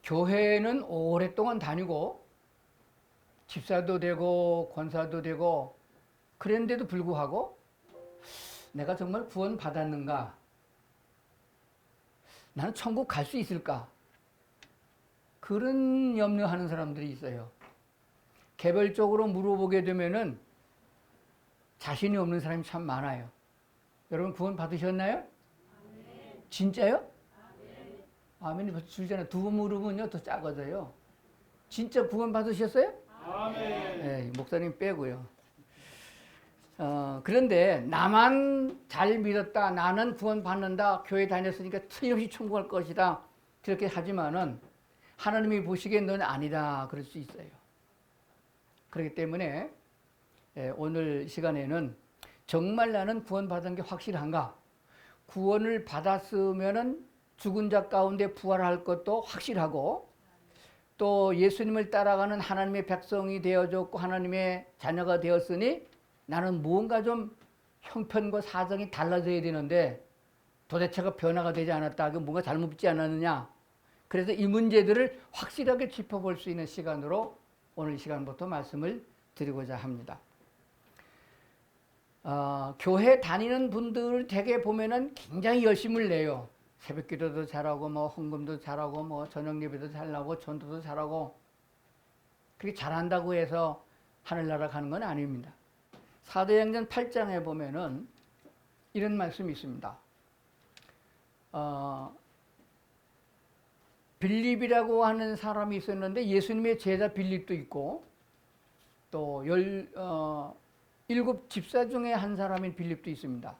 교회는 오랫동안 다니고 집사도 되고 권사도 되고 그랬는데도 불구하고 내가 정말 구원 받았는가? 나는 천국 갈 수 있을까? 그런 염려하는 사람들이 있어요. 개별적으로 물어보게 되면은 자신이 없는 사람이 참 많아요. 여러분 구원 받으셨나요? 아멘. 진짜요? 아멘. 아멘이 벌써 줄잖아요. 두 번 물으면요 더 작아져요. 진짜 구원 받으셨어요? 아멘. 네, 목사님 빼고요. 그런데 나만 잘 믿었다, 나는 구원 받는다, 교회 다녔으니까 틀림없이 천국 갈 것이다, 그렇게 하지만은 하나님이 보시기엔 넌 아니다 그럴 수 있어요. 그렇기 때문에 오늘 시간에는 정말 나는 구원받은 게 확실한가? 구원을 받았으면은 죽은 자 가운데 부활할 것도 확실하고, 또 예수님을 따라가는 하나님의 백성이 되어졌고 하나님의 자녀가 되었으니 나는 무언가 좀 형편과 사정이 달라져야 되는데 도대체가 변화가 되지 않았다, 뭔가 잘못 믿지 않았느냐. 그래서 이 문제들을 확실하게 짚어볼 수 있는 시간으로 오늘 시간부터 말씀을 드리고자 합니다. 교회 다니는 분들 되게 보면은 굉장히 열심을 내요. 새벽 기도도 잘하고 헌금도 잘하고 저녁 예배도 잘하고 전도도 잘하고. 그렇게 잘한다고 해서 하늘나라 가는 건 아닙니다. 사도행전 8장에 보면은 이런 말씀이 있습니다. 빌립이라고 하는 사람이 있었는데 예수님의 제자 빌립도 있고, 또 7 집사 중에 한 사람인 빌립도 있습니다.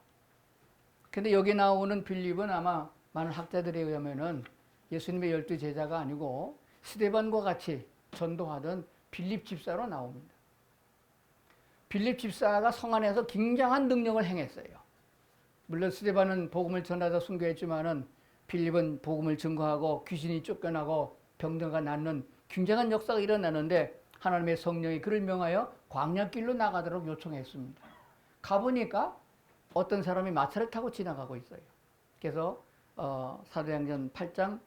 근데 여기 나오는 빌립은 아마 많은 학자들에 의하면은 예수님의 12 제자가 아니고 스데반과 같이 전도하던 빌립 집사로 나옵니다. 빌립 집사가 성 안에서 굉장한 능력을 행했어요. 물론 스데반은 복음을 전하다 순교했지만은 빌립은 복음을 증거하고 귀신이 쫓겨나고 병자가 낫는 굉장한 역사가 일어나는데 하나님의 성령이 그를 명하여 광야길로 나가도록 요청했습니다. 가보니까 어떤 사람이 마차를 타고 지나가고 있어요. 그래서 사도행전 8장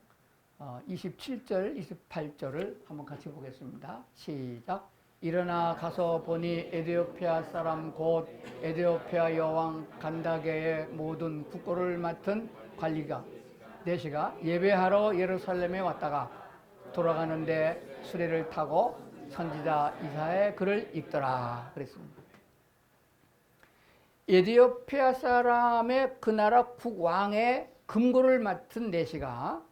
27절, 28절을 한번 같이 보겠습니다. 시작. 일어나 가서 보니 에디오피아 사람 곧 에디오피아 여왕 간다게의 모든 국고를 맡은 관리가 내시가 예배하러 예루살렘에 왔다가 돌아가는데 수레를 타고 선지자 이사야의 글을 읽더라 그랬습니다. 에디오피아 사람의 그 나라 국왕의 금고를 맡은 내시가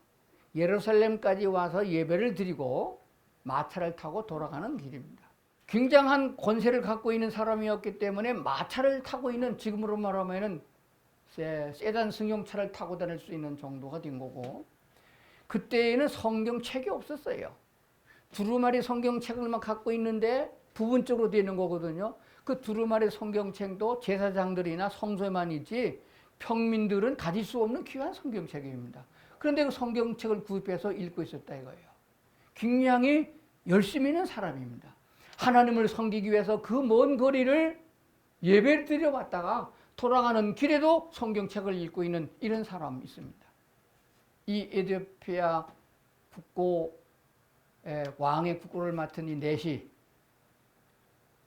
예루살렘까지 와서 예배를 드리고 마차를 타고 돌아가는 길입니다. 굉장한 권세를 갖고 있는 사람이었기 때문에 마차를 타고 있는, 지금으로 말하면은 세단 승용차를 타고 다닐 수 있는 정도가 된 거고, 그때에는 성경책이 없었어요. 두루마리 성경책을만 갖고 있는데 부분적으로 되는 거거든요. 그 두루마리 성경책도 제사장들이나 성소에만 있지 평민들은 가질 수 없는 귀한 성경책입니다. 그런데 그 성경책을 구입해서 읽고 있었다 이거예요. 굉장히 열심히 있는 사람입니다. 하나님을 섬기기 위해서 그 먼 거리를 예배를 드려 왔다가 돌아가는 길에도 성경책을 읽고 있는 이런 사람이 있습니다. 이 에디오피아 국고 왕의 국고를 맡은 이 넷이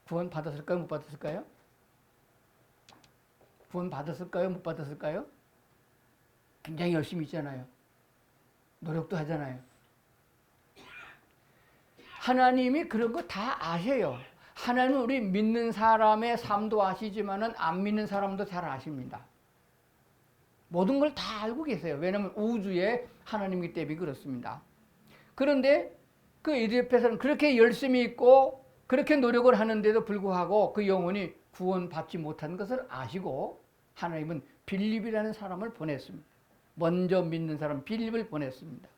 구원 받았을까요? 못 받았을까요? 구원 받았을까요? 못 받았을까요? 굉장히 열심히 있잖아요. 노력도 하잖아요. 하나님이 그런 거 다 아셔요. 하나님은 우리 믿는 사람의 삶도 아시지만은 안 믿는 사람도 잘 아십니다. 모든 걸 다 알고 계세요. 왜냐하면 우주에 하나님이기 때문에 그렇습니다. 그런데 그 에디오피아에서는 그렇게 열심히 있고 그렇게 노력을 하는데도 불구하고 그 영혼이 구원받지 못한 것을 아시고 하나님은 빌립이라는 사람을 보냈습니다. 먼저 믿는 사람 빌립을 보냈습니다.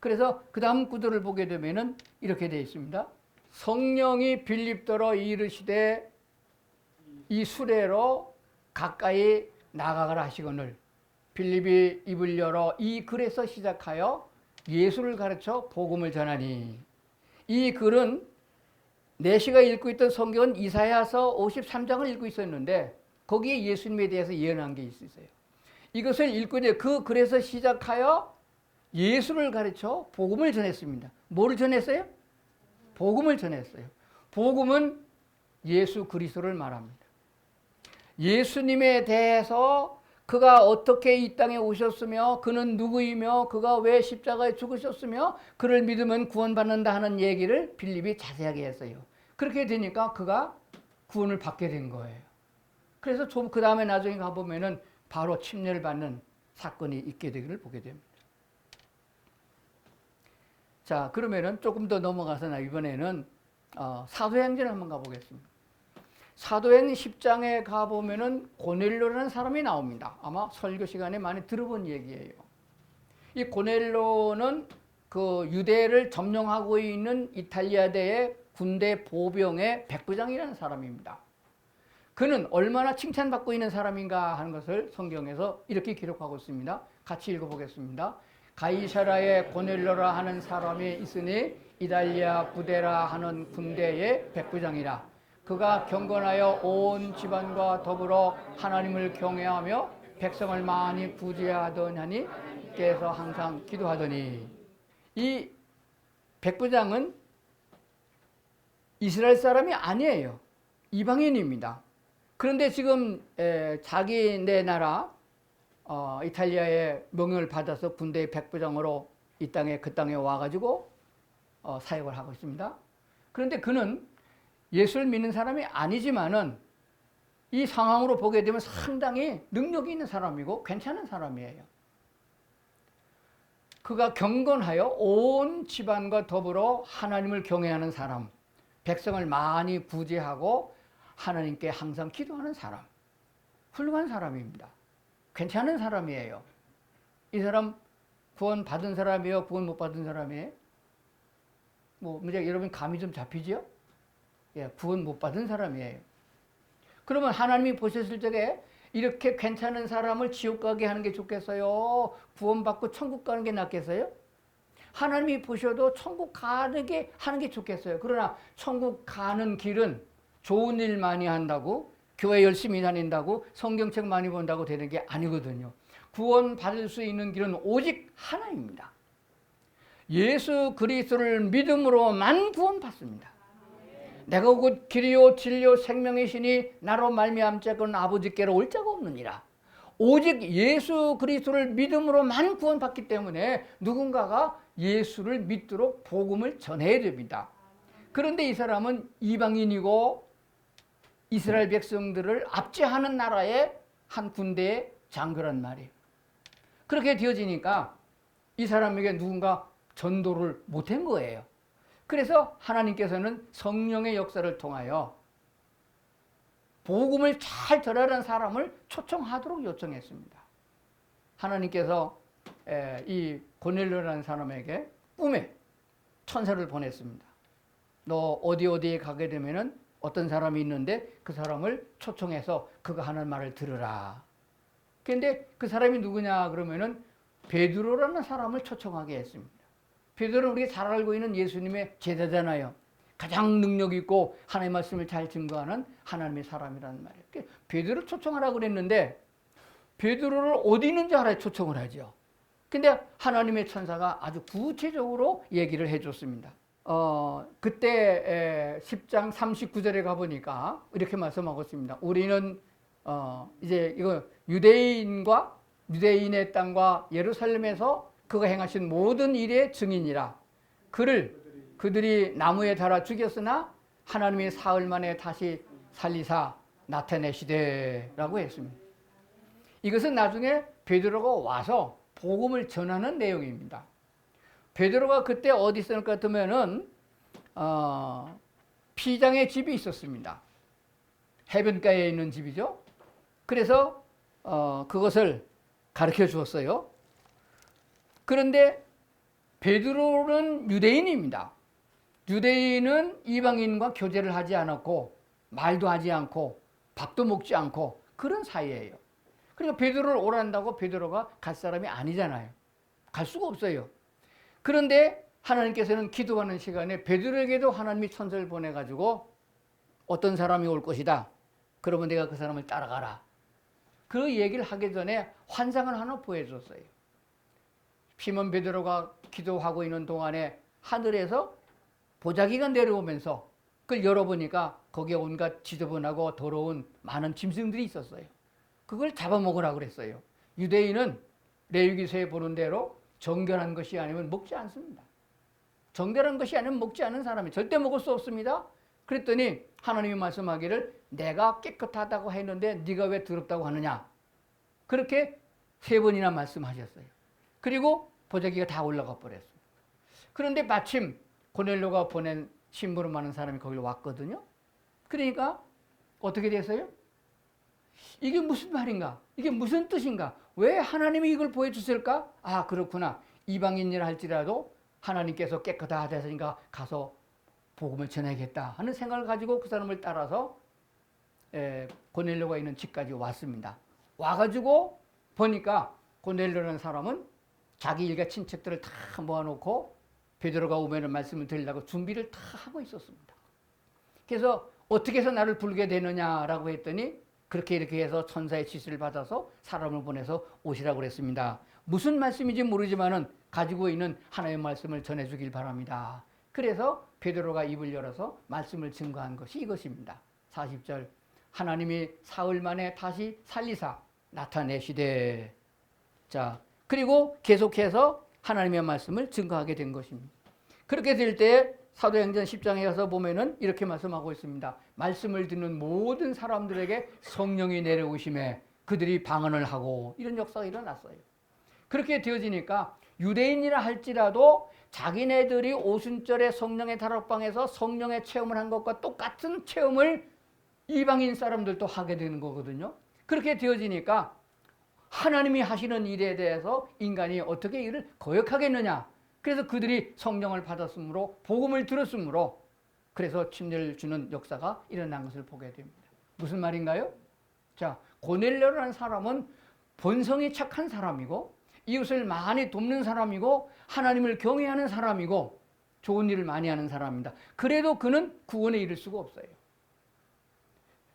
그래서 그 다음 구절을 보게 되면은 이렇게 되어 있습니다. 성령이 빌립더러 이르시되 이 수레로 가까이 나가거라 하시거늘 빌립이 입을 열어 이 글에서 시작하여 예수를 가르쳐 복음을 전하니. 이 글은 내시가 읽고 있던 성경은 이사야서 53장을 읽고 있었는데 거기에 예수님에 대해서 예언한 게 있어요. 이것을 읽고 이제 그 글에서 시작하여 예수를 가르쳐 복음을 전했습니다. 뭐를 전했어요? 복음을 전했어요. 복음은 예수 그리스도를 말합니다. 예수님에 대해서 그가 어떻게 이 땅에 오셨으며 그는 누구이며 그가 왜 십자가에 죽으셨으며 그를 믿으면 구원받는다 하는 얘기를 빌립이 자세하게 했어요. 그렇게 되니까 그가 구원을 받게 된 거예요. 그래서 좀 그 다음에 나중에 가보면은 바로 침례를 받는 사건이 있게 되기를 보게 됩니다. 자, 그러면은 조금 더 넘어가서 이번에는 사도행전을 한번 가보겠습니다. 사도행전 10장에 가보면은 고넬료라는 사람이 나옵니다. 아마 설교 시간에 많이 들어본 얘기예요. 이 고넬료는 그 유대를 점령하고 있는 이탈리아대의 군대 보병의 백부장이라는 사람입니다. 그는 얼마나 칭찬받고 있는 사람인가 하는 것을 성경에서 이렇게 기록하고 있습니다. 같이 읽어보겠습니다. 가이사라에 고넬료라 하는 사람이 있으니 이달리아 부데라 하는 군대의 백부장이라. 그가 경건하여 온 집안과 더불어 하나님을 경외하며 백성을 많이 구제하더니께서 항상 기도하더니. 이 백부장은 이스라엘 사람이 아니에요. 이방인입니다. 그런데 지금 자기네 나라 이탈리아의 명령을 받아서 군대의 백부장으로 그 땅에 와가지고 사역을 하고 있습니다. 그런데 그는 예수를 믿는 사람이 아니지만은 이 상황으로 보게 되면 상당히 능력이 있는 사람이고 괜찮은 사람이에요. 그가 경건하여 온 집안과 더불어 하나님을 경외하는 사람, 백성을 많이 구제하고 하나님께 항상 기도하는 사람, 훌륭한 사람입니다. 괜찮은 사람이에요. 이 사람 구원 받은 사람이에요? 구원 못 받은 사람이에요? 이제 여러분 감이 좀 잡히죠? 예, 구원 못 받은 사람이에요. 그러면 하나님이 보셨을 적에 이렇게 괜찮은 사람을 지옥 가게 하는 게 좋겠어요? 구원받고 천국 가는 게 낫겠어요? 하나님이 보셔도 천국 가게 하는 게 좋겠어요. 그러나 천국 가는 길은 좋은 일 많이 한다고, 교회 열심히 다닌다고, 성경책 많이 본다고 되는 게 아니거든요. 구원 받을 수 있는 길은 오직 하나입니다. 예수 그리스도를 믿음으로만 구원받습니다. 내가 곧 길이요 진리요 생명이시니 나로 말미암자건 아버지께로 올 자가 없느니라. 오직 예수 그리스도를 믿음으로만 구원받기 때문에 누군가가 예수를 믿도록 복음을 전해야 됩니다. 그런데 이 사람은 이방인이고 이스라엘 백성들을 압제하는 나라의 한 군대의 장교란 말이에요. 그렇게 되어지니까 이 사람에게 누군가 전도를 못한 거예요. 그래서 하나님께서는 성령의 역사를 통하여 복음을 잘 전하는 사람을 초청하도록 요청했습니다. 하나님께서 이 고넬료라는 사람에게 꿈에 천사를 보냈습니다. 너 어디에 가게 되면은 어떤 사람이 있는데 그 사람을 초청해서 그가 하는 말을 들으라. 그런데 그 사람이 누구냐 그러면은 베드로라는 사람을 초청하게 했습니다. 베드로는 우리가 잘 알고 있는 예수님의 제자잖아요. 가장 능력 있고 하나님의 말씀을 잘 증거하는 하나님의 사람이라는 말이에요. 베드로 초청하라고 그랬는데 베드로를 어디 있는지 알아야 초청을 하죠. 근데 하나님의 천사가 아주 구체적으로 얘기를 해줬습니다. 그때 10장 39절에 가보니까 이렇게 말씀하고 있습니다. 우리는 이제 이거 유대인의 땅과 예루살렘에서 그가 행하신 모든 일의 증인이라. 그들이 나무에 달아 죽였으나 하나님의 사흘 만에 다시 살리사 나타내시되 라고 했습니다. 이것은 나중에 베드로가 와서 복음을 전하는 내용입니다. 베드로가 그때 어디 있을 것 같으면은 피장의 집이 있었습니다. 해변가에 있는 집이죠. 그래서 그것을 가르쳐 주었어요. 그런데 베드로는 유대인입니다. 유대인은 이방인과 교제를 하지 않았고 말도 하지 않고 밥도 먹지 않고 그런 사이예요. 그러니까 베드로를 오란다고 베드로가 갈 사람이 아니잖아요. 갈 수가 없어요. 그런데 하나님께서는 기도하는 시간에 베드로에게도 하나님이 천사를 보내가지고 어떤 사람이 올 것이다. 그러면 내가 그 사람을 따라가라. 그 얘기를 하기 전에 환상을 하나 보여줬어요. 시몬 베드로가 기도하고 있는 동안에 하늘에서 보자기가 내려오면서 그걸 열어보니까 거기에 온갖 지저분하고 더러운 많은 짐승들이 있었어요. 그걸 잡아먹으라고 그랬어요. 유대인은 레위기서에 보는 대로 정결한 것이 아니면 먹지 않습니다. 정결한 것이 아니면 먹지 않는 사람이 절대 먹을 수 없습니다. 그랬더니 하나님이 말씀하기를 내가 깨끗하다고 했는데 네가 왜 더럽다고 하느냐. 그렇게 3번이나 말씀하셨어요. 그리고 보자기가 다 올라가 버렸습니다. 그런데 마침 고넬료가 보낸 심부름 많은 사람이 거기로 왔거든요. 그러니까 어떻게 됐어요? 이게 무슨 말인가? 이게 무슨 뜻인가? 왜 하나님이 이걸 보여주실까? 아, 그렇구나. 이방인이라 할지라도 하나님께서 깨끗하다 하시니까 가서 복음을 전해야겠다 하는 생각을 가지고 그 사람을 따라서 고넬료가 있는 집까지 왔습니다. 와가지고 보니까 고넬료라는 사람은 자기 일가 친척들을 다 모아놓고 베드로가 오면 말씀을 드리려고 준비를 다 하고 있었습니다. 그래서 어떻게 해서 나를 부르게 되느냐라고 했더니 그렇게 이렇게 해서 천사의 지시를 받아서 사람을 보내서 오시라고 그랬습니다. 무슨 말씀인지 모르지만은 가지고 있는 하나님의 말씀을 전해주길 바랍니다. 그래서 베드로가 입을 열어서 말씀을 증거한 것이 이것입니다. 40절 하나님이 사흘 만에 다시 살리사 나타내시되. 자, 그리고 계속해서 하나님의 말씀을 증거하게 된 것입니다. 그렇게 될 때 사도행전 10장에 가서 보면은 이렇게 말씀하고 있습니다. 말씀을 듣는 모든 사람들에게 성령이 내려오심에 그들이 방언을 하고 이런 역사가 일어났어요. 그렇게 되어지니까 유대인이라 할지라도 자기네들이 오순절에 성령의 다락방에서 성령의 체험을 한 것과 똑같은 체험을 이방인 사람들도 하게 되는 거거든요. 그렇게 되어지니까 하나님이 하시는 일에 대해서 인간이 어떻게 이를 거역하겠느냐. 그래서 그들이 성령을 받았으므로 복음을 들었으므로 그래서 침례를 주는 역사가 일어난 것을 보게 됩니다. 무슨 말인가요? 자, 고넬료라는 사람은 본성이 착한 사람이고 이웃을 많이 돕는 사람이고 하나님을 경외하는 사람이고 좋은 일을 많이 하는 사람입니다. 그래도 그는 구원에 이를 수가 없어요.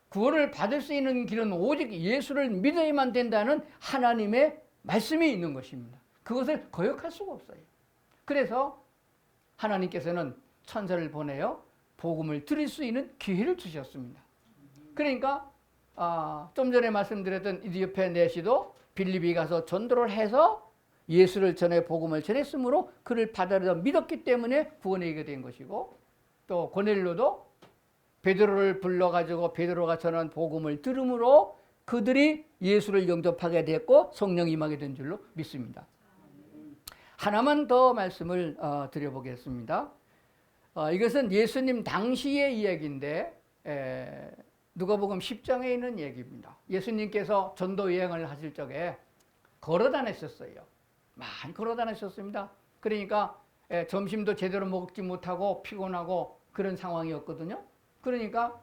구원을 받을 수 있는 길은 오직 예수를 믿어야만 된다는 하나님의 말씀이 있는 것입니다. 그것을 거역할 수가 없어요. 그래서 하나님께서는 천사를 보내어 복음을 드릴 수 있는 기회를 주셨습니다. 그러니까 좀 전에 말씀드렸던 이디오페 내시도 빌립이 가서 전도를 해서 예수를 전해 복음을 전했으므로 그를 받아들여 믿었기 때문에 구원에 이르게 된 것이고 또 고넬료도 베드로를 불러가지고 베드로가 전한 복음을 들음으로 그들이 예수를 영접하게 됐고 성령이 임하게 된 줄로 믿습니다. 하나만 더 말씀을 드려보겠습니다. 이것은 예수님 당시의 이야기인데 누가복음 10장에 있는 얘기입니다. 예수님께서 전도 여행을 하실 적에 걸어 다녔었어요. 많이 걸어 다녔었습니다. 그러니까 점심도 제대로 먹지 못하고 피곤하고 그런 상황이었거든요. 그러니까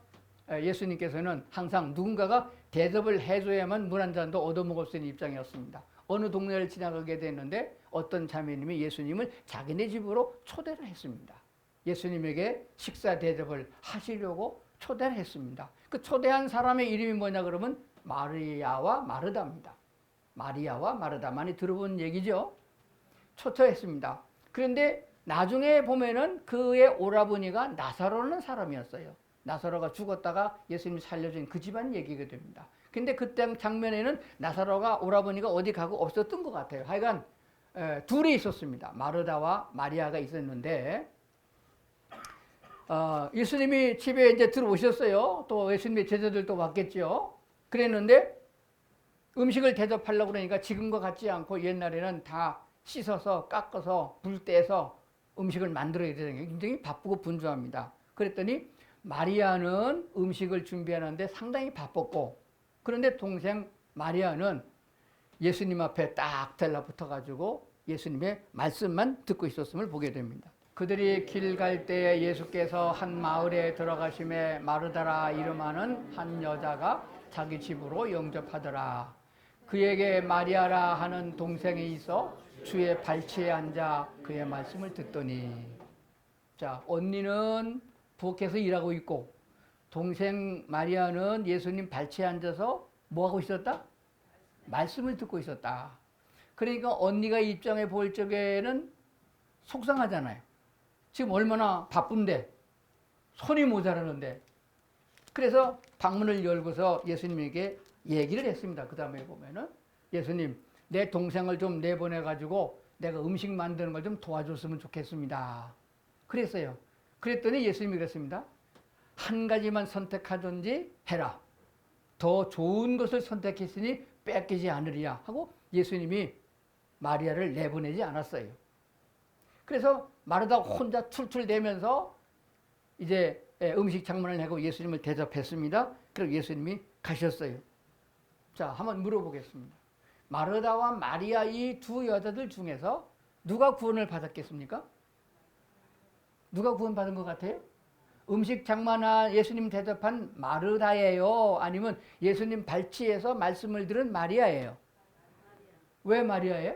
예수님께서는 항상 누군가가 대접을 해줘야만 물 한 잔도 얻어먹을 수 있는 입장이었습니다. 어느 동네를 지나가게 됐는데 어떤 자매님이 예수님을 자기네 집으로 초대를 했습니다. 예수님에게 식사 대접을 하시려고 초대를 했습니다. 그 초대한 사람의 이름이 뭐냐 그러면 마리아와 마르다입니다. 마리아와 마르다 많이 들어본 얘기죠. 초대했습니다. 그런데 나중에 보면은 그의 오라버니가 나사로라는 사람이었어요. 나사로가 죽었다가 예수님이 살려준 그 집안 얘기가 됩니다. 근데 그때 장면에는 나사로가 오라버니가 어디 가고 없었던 것 같아요. 하여간 둘이 있었습니다. 마르다와 마리아가 있었는데 예수님이 집에 이제 들어오셨어요. 또 예수님의 제자들도 왔겠죠. 그랬는데 음식을 대접하려고 그러니까 지금과 같지 않고 옛날에는 다 씻어서 깎아서 불 떼서 음식을 만들어야 되는 게 굉장히 바쁘고 분주합니다. 그랬더니 마리아는 음식을 준비하는데 상당히 바빴고 그런데 동생 마리아는 예수님 앞에 딱 달라붙어가지고 예수님의 말씀만 듣고 있었음을 보게 됩니다. 그들이 길 갈 때에 예수께서 한 마을에 들어가심에 마르다라 이름하는 한 여자가 자기 집으로 영접하더라. 그에게 마리아라 하는 동생이 있어 주의 발치에 앉아 그의 말씀을 듣더니 자, 언니는 부엌에서 일하고 있고 동생 마리아는 예수님 발치에 앉아서 뭐하고 있었다? 말씀을 듣고 있었다. 그러니까 언니가 입장에 볼 적에는 속상하잖아요. 지금 얼마나 바쁜데 손이 모자라는데. 그래서 방문을 열고서 예수님에게 얘기를 했습니다. 그 다음에 보면은 예수님, 내 동생을 좀 내보내가지고 내가 음식 만드는 걸 좀 도와줬으면 좋겠습니다. 그랬어요. 그랬더니 예수님이 그랬습니다. 한 가지만 선택하든지 해라. 더 좋은 것을 선택했으니 뺏기지 않으리야 하고 예수님이 마리아를 내보내지 않았어요. 그래서 마르다가 혼자 툴툴대면서 이제 음식 장만을 하고 예수님을 대접했습니다. 그리고 예수님이 가셨어요. 자, 한번 물어보겠습니다. 마르다와 마리아 이 두 여자들 중에서 누가 구원을 받았겠습니까? 누가 구원받은 것 같아요? 음식 장만한 예수님 대접한 마르다예요? 아니면 예수님 발치에서 말씀을 들은 마리아예요? 왜 마리아예요?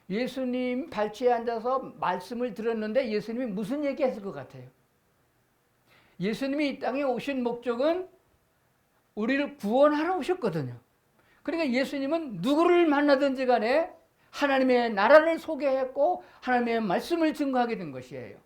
예수님 발치에 앉아서 말씀을 들었는데 예수님이 무슨 얘기했을 것 같아요? 예수님이 이 땅에 오신 목적은 우리를 구원하러 오셨거든요. 그러니까 예수님은 누구를 만나든지 간에 하나님의 나라를 소개했고 하나님의 말씀을 증거하게 된 것이에요.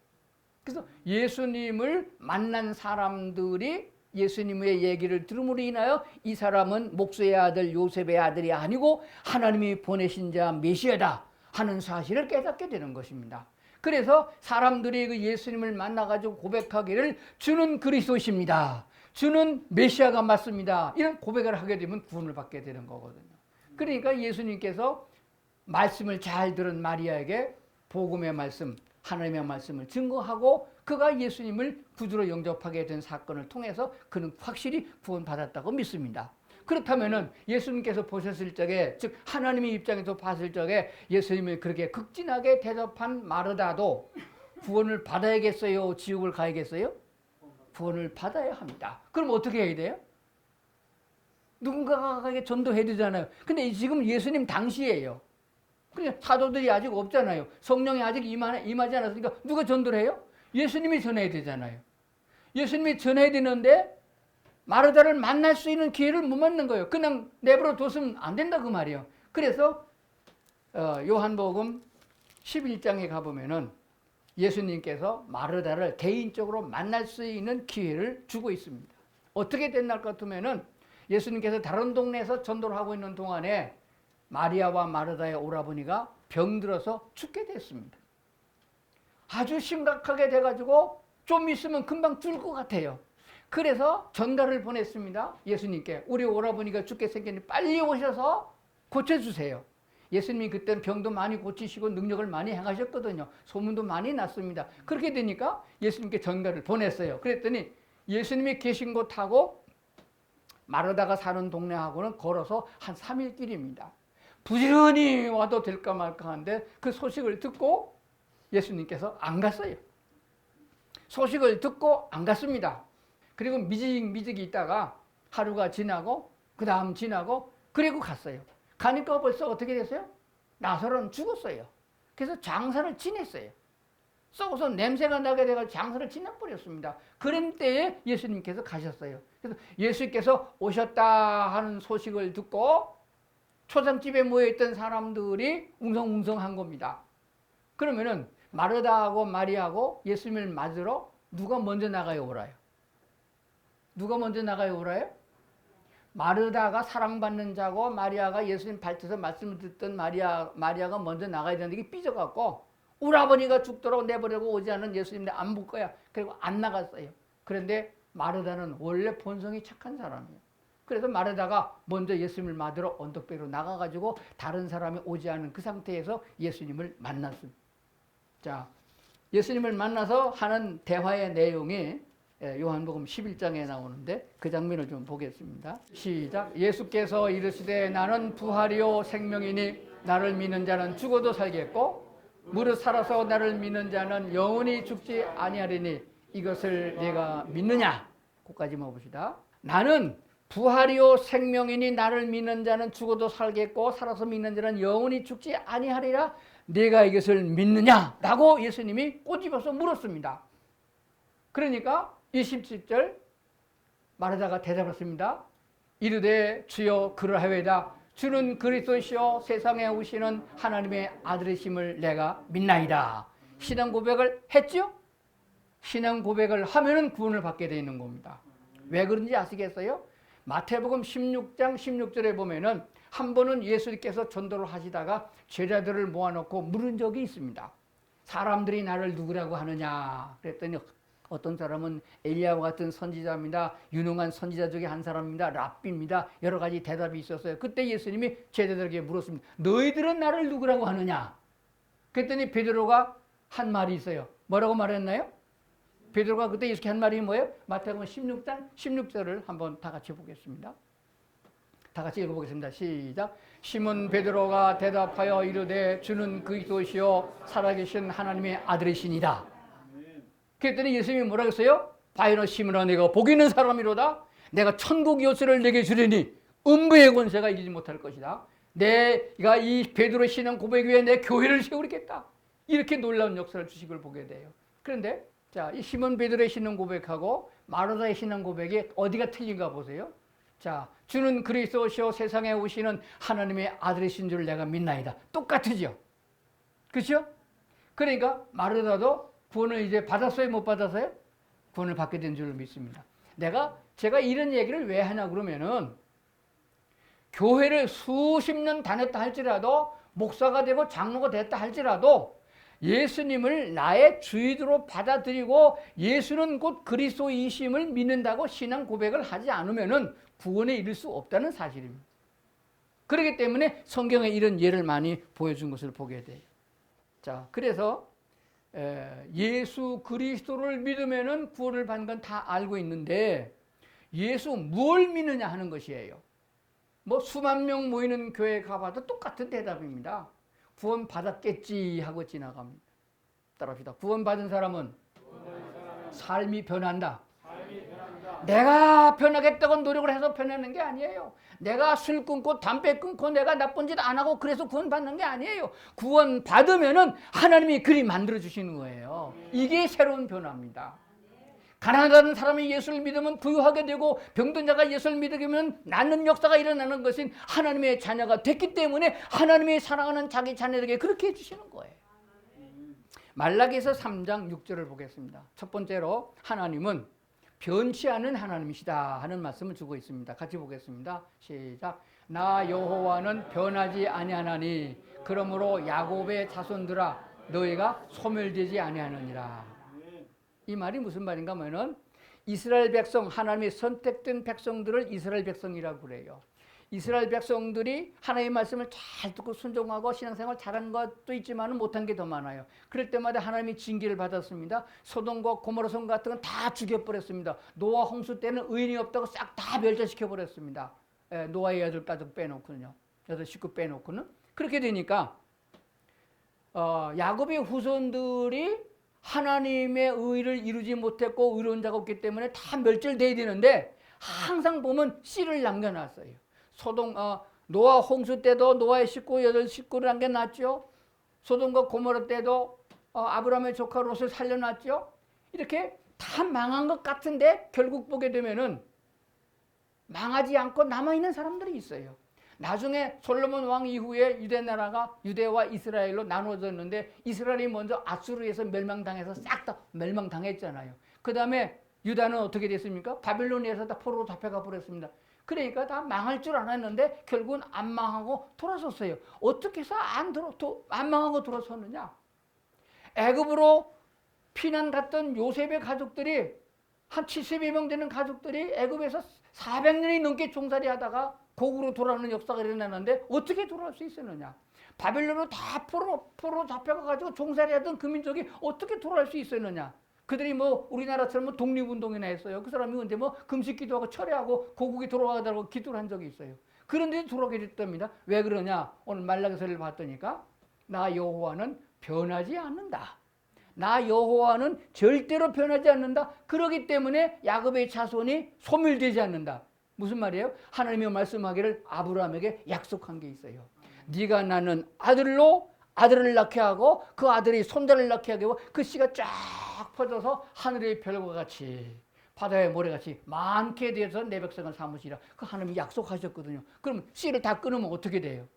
그래서 예수님을 만난 사람들이 예수님의 얘기를 들음으로 인하여 이 사람은 목수의 아들 요셉의 아들이 아니고 하나님이 보내신 자 메시아다 하는 사실을 깨닫게 되는 것입니다. 그래서 사람들이 그 예수님을 만나가지고 고백하기를 주는 그리스도십니다. 주는 메시아가 맞습니다. 이런 고백을 하게 되면 구원을 받게 되는 거거든요. 그러니까 예수님께서 말씀을 잘 들은 마리아에게 복음의 말씀, 하나님의 말씀을 증거하고 그가 예수님을 구주로 영접하게 된 사건을 통해서 그는 확실히 구원받았다고 믿습니다. 그렇다면은 예수님께서 보셨을 적에, 즉 하나님의 입장에서 봤을 적에 예수님을 그렇게 극진하게 대접한 마르다도 구원을 받아야겠어요? 지옥을 가야겠어요? 구원을 받아야 합니다. 그럼 어떻게 해야 돼요? 누군가가 전도해야 되잖아요. 근데 지금 예수님 당시예요. 그러니까 사도들이 아직 없잖아요. 성령이 아직 임하지 않았으니까 누가 전도를 해요? 예수님이 전해야 되잖아요. 예수님이 전해야 되는데 마르다를 만날 수 있는 기회를 못 만난 거예요. 그냥 내버려 뒀으면 안 된다 그 말이에요. 그래서 요한복음 11장에 가보면은 예수님께서 마르다를 개인적으로 만날 수 있는 기회를 주고 있습니다. 어떻게 됐나 같으면은 예수님께서 다른 동네에서 전도를 하고 있는 동안에 마리아와 마르다의 오라버니가 병들어서 죽게 됐습니다. 아주 심각하게 돼가지고 좀 있으면 금방 죽을 것 같아요. 그래서 전가를 보냈습니다. 예수님께 우리 오라버니가 죽게 생겼니 빨리 오셔서 고쳐주세요. 예수님이 그때는 병도 많이 고치시고 능력을 많이 행하셨거든요. 소문도 많이 났습니다. 그렇게 되니까 예수님께 전가를 보냈어요. 그랬더니 예수님이 계신 곳하고 마르다가 사는 동네하고는 걸어서 한 3일 길입니다. 부지런히 와도 될까 말까 하는데 그 소식을 듣고 예수님께서 안 갔어요. 소식을 듣고 안 갔습니다. 그리고 미직이 있다가 하루가 지나고 그 다음 지나고 그리고 갔어요. 가니까 벌써 어떻게 됐어요? 나사로는 죽었어요. 그래서 장사를 지냈어요. 썩어서 냄새가 나게 돼가지고 장사를 지내버렸습니다. 그런 때에 예수님께서 가셨어요. 그래서 예수께서 오셨다 하는 소식을 듣고 초상집에 모여있던 사람들이 웅성웅성한 겁니다. 그러면은 마르다하고 마리아하고 예수님을 맞으러 누가 먼저 나가요, 오라요? 누가 먼저 나가요, 오라요? 마르다가 사랑받는 자고 마리아가 예수님 발쳐서 말씀을 듣던 마리아가 먼저 나가야 되는데 이게 삐져갖고 오라버니가 죽도록 내버리고 오지 않은 예수님인데 안 볼 거야. 그리고 안 나갔어요. 그런데 마르다는 원래 본성이 착한 사람이에요. 그래서 마르다가 먼저 예수님을 맞으러 언덕배로 나가가지고 다른 사람이 오지 않은 그 상태에서 예수님을 만났습니다. 자, 예수님을 만나서 하는 대화의 내용이 요한복음 11장에 나오는데 그 장면을 좀 보겠습니다. 시작. 예수께서 이르시되 나는 부활이요 생명이니 나를 믿는 자는 죽어도 살겠고 무릇 살아서 나를 믿는 자는 영원히 죽지 아니하리니 이것을 내가 믿느냐? 거기까지만 봅시다. 나는 부활이요 생명이니 나를 믿는 자는 죽어도 살겠고 살아서 믿는 자는 영원히 죽지 아니하리라. 내가 이것을 믿느냐? 라고 예수님이 꼬집어서 물었습니다. 그러니까 27절 마르다가 대답했습니다. 이르되 주여 그러하외다. 주는 그리스도시요 세상에 오시는 하나님의 아들이심을 내가 믿나이다. 신앙 고백을 했죠? 신앙 고백을 하면은 구원을 받게 되는 겁니다. 왜 그런지 아시겠어요? 마태복음 16장 16절에 보면은 한 번은 예수님께서 전도를 하시다가 제자들을 모아놓고 물은 적이 있습니다. 사람들이 나를 누구라고 하느냐 그랬더니 어떤 사람은 엘리야와 같은 선지자입니다. 유능한 선지자 중에 한 사람입니다. 랍비입니다. 여러 가지 대답이 있었어요. 그때 예수님이 제자들에게 물었습니다. 너희들은 나를 누구라고 하느냐? 그랬더니 베드로가 한 말이 있어요. 뭐라고 말했나요? 베드로가 그때 이렇게 한 말이 뭐예요? 마태복음 16장 16절을 한번 다 같이 보겠습니다. 다 같이 읽어보겠습니다. 시작. 시몬 베드로가 대답하여 이르되 주는 그리스도시요 살아계신 하나님의 아들이시니라. 그랬더니 예수님이 뭐라고 했어요? 바요너 시몬아 내가 복 있는 사람이로다. 내가 천국 요새를 내게 주리니 음부의 권세가 이기지 못할 것이다. 내가 이 베드로 신앙 고백 위에 내 교회를 세우겠다. 이렇게 놀라운 역사를 주식을 보게 돼요. 그런데 자, 이 시몬 베드로의 신앙 고백하고 마르다의 신앙 고백이 어디가 틀린가 보세요. 자, 주는 그리스도시요 세상에 오시는 하나님의 아들이신 줄 내가 믿나이다. 똑같으죠. 그렇죠? 그러니까 마르다도 구원을 이제 받았어요? 못 받았어요? 구원을 받게 된 줄 믿습니다. 제가 이런 얘기를 왜 하냐 그러면은 교회를 수십 년 다녔다 할지라도 목사가 되고 장로가 됐다 할지라도 예수님을 나의 주인으로 받아들이고 예수는 곧 그리스도이심을 믿는다고 신앙 고백을 하지 않으면은 구원에 이를 수 없다는 사실입니다. 그렇기 때문에 성경에 이런 예를 많이 보여준 것을 보게 돼요. 자, 그래서 예수 그리스도를 믿으면은 구원을 받는 건 다 알고 있는데 예수 뭘 믿느냐 하는 것이에요. 뭐 수만 명 모이는 교회 가봐도 똑같은 대답입니다. 구원 받았겠지 하고 지나갑니다. 따라합시다. 구원 받은 사람은 삶이 변한다. 내가 변하겠다고 노력을 해서 변하는 게 아니에요. 내가 술 끊고 담배 끊고 내가 나쁜 짓 안 하고 그래서 구원 받는 게 아니에요. 구원 받으면은 하나님이 그리 만들어 주시는 거예요. 이게 새로운 변화입니다. 가난하다는 사람이 예수를 믿으면 부유하게 되고 병든 자가 예수를 믿으면 낫는 역사가 일어나는 것은 하나님의 자녀가 됐기 때문에 하나님의 사랑하는 자기 자녀에게 그렇게 해주시는 거예요. 말라기서 3장 6절을 보겠습니다. 첫 번째로 하나님은 변치 않는 하나님이시다 하는 말씀을 주고 있습니다. 같이 보겠습니다. 시작. 나 여호와는 변하지 아니하나니 그러므로 야곱의 자손들아 너희가 소멸되지 아니하느니라. 이 말이 무슨 말인가 하면은 이스라엘 백성, 하나님의 선택된 백성들을 이스라엘 백성이라고 그래요. 이스라엘 백성들이 하나님의 말씀을 잘 듣고 순종하고 신앙생활 잘한 것도 있지만 못한 게 더 많아요. 그럴 때마다 하나님이 징계를 받았습니다. 소돔과 고모라 성 같은 건 다 죽여버렸습니다. 노아 홍수 때는 의인이 없다고 싹 다 멸절시켜버렸습니다. 노아의 여덟 가족 빼놓고는요. 여덟 식구 빼놓고는. 그렇게 되니까 야곱의 후손들이 하나님의 의를 이루지 못했고 의로운 자가 없기 때문에 다 멸절돼야 되는데 항상 보면 씨를 남겨놨어요. 노아 홍수 때도 노아의 식구 여덟 식구를 남겨놨죠. 소돔과 고모라 때도 아브라함의 조카 롯을 살려놨죠. 이렇게 다 망한 것 같은데 결국 보게 되면은 망하지 않고 남아있는 사람들이 있어요. 나중에 솔로몬 왕 이후에 유대 나라가 유대와 이스라엘로 나눠졌는데 이스라엘이 먼저 아수르에서 멸망당해서 싹 다 멸망당했잖아요. 그 다음에 유다는 어떻게 됐습니까? 바빌로니아에서 다 포로로 잡혀가 버렸습니다. 그러니까 다 망할 줄 알았는데 결국은 안 망하고 돌아섰어요. 어떻게 해서 안 망하고 돌아섰느냐? 애굽으로 피난 갔던 요셉의 가족들이 한 70여 명 되는 가족들이 애굽에서 400년이 넘게 종살이 하다가 고국으로 돌아오는 역사가 일어나는데 어떻게 돌아올 수 있었느냐? 바빌론으로 다 포로 잡혀가지고 종살이하던 그 민족이 어떻게 돌아올 수 있었느냐? 그들이 뭐 우리나라처럼 독립운동이나 했어요. 그 사람이 근데 뭐 금식기도하고 철회하고 고국에 돌아가다고 기도를 한 적이 있어요. 그런데 돌아오게 됐답니다. 왜 그러냐? 오늘 말라기서를 봤더니까 나 여호와는 변하지 않는다. 나 여호와는 절대로 변하지 않는다. 그러기 때문에 야곱의 자손이 소멸되지 않는다. 무슨 말이에요? 하나님이 말씀하기를 아브라함에게 약속한 게 있어요. 네가 낳는 아들을 낳게 하고 그 아들이 손자를 낳게 하게 하고 그 씨가 쫙 퍼져서 하늘의 별과 같이 바다의 모래같이 많게 되어서 내 백성을 삼으시라. 그 하나님이 약속하셨거든요. 그럼 씨를 다 끊으면 어떻게 돼요?